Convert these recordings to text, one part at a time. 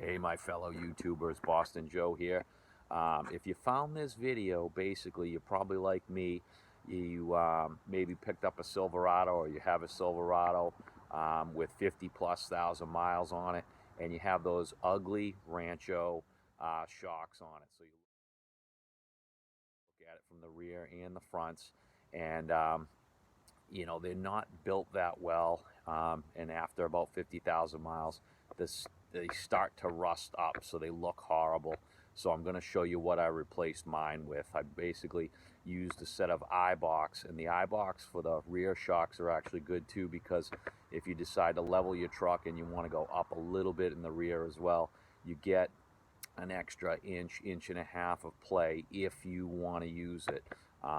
Hey, my fellow YouTubers, Boston Joe here. If you found this video, basically, you're probably like me. You maybe picked up a Silverado, or you have a Silverado with 50,000+ miles on it, and you have those ugly Rancho shocks on it. So you look at it from the rear and the fronts, and you know, they're not built that well, and after about 50,000 miles, they start to rust up, so they look horrible. So I'm going to show you what I replaced mine with. I basically used a set of Eibachs, and the Eibachs for the rear shocks are actually good too, because if you decide to level your truck and you want to go up a little bit in the rear as well, you get an extra inch and a half of play if you want to use it.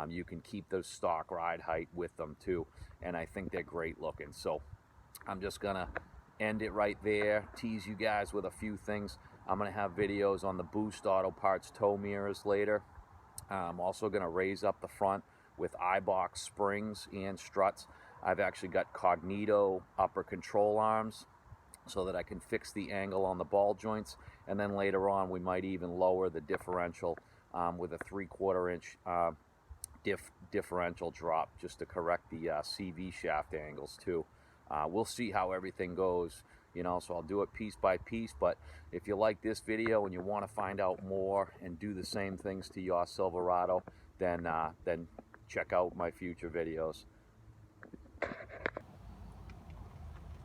You can keep the stock ride height with them too, and I think they're great looking. So I'm just gonna end it right there, tease you guys with a few things. I'm gonna have videos on the Boost Auto Parts tow mirrors later. I'm also gonna raise up the front with Eibach springs and struts. I've actually got Cognito upper control arms so that I can fix the angle on the ball joints, and then later on we might even lower the differential with a 3/4 inch differential drop, just to correct the CV shaft angles too. We'll see how everything goes, you know, so I'll do it piece by piece. But if you like this video and you want to find out more and do the same things to your Silverado, then check out my future videos.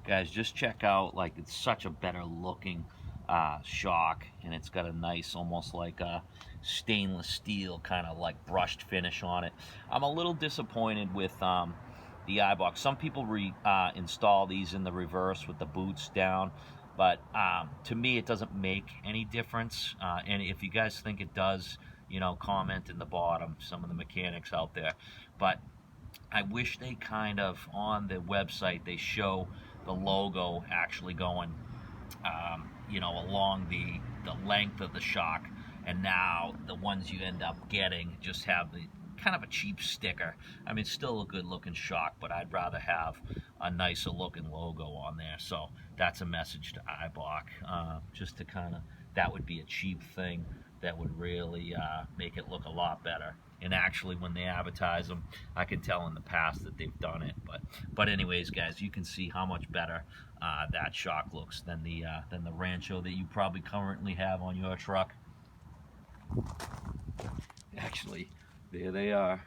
Guys, just check out, like, it's such a better looking shock, and it's got a nice, almost like a stainless steel kind of like brushed finish on it. I'm a little disappointed with the Eibach. Some people install these in the reverse with the boots down, but to me it doesn't make any difference. And if you guys think it does, you know, comment in the bottom, some of the mechanics out there. But I wish they kind of, on the website, they show the logo actually going, you know, along the length of the shock. And now the ones you end up getting just have the kind of a cheap sticker. I mean, still a good looking shock, but I'd rather have a nicer looking logo on there. So that's a message to Eibach, just to kind of, that would be a cheap thing that would really make it look a lot better. And actually, when they advertise them, I can tell in the past that they've done it. But anyways, guys, you can see how much better that shock looks than the Rancho that you probably currently have on your truck. Actually, there they are.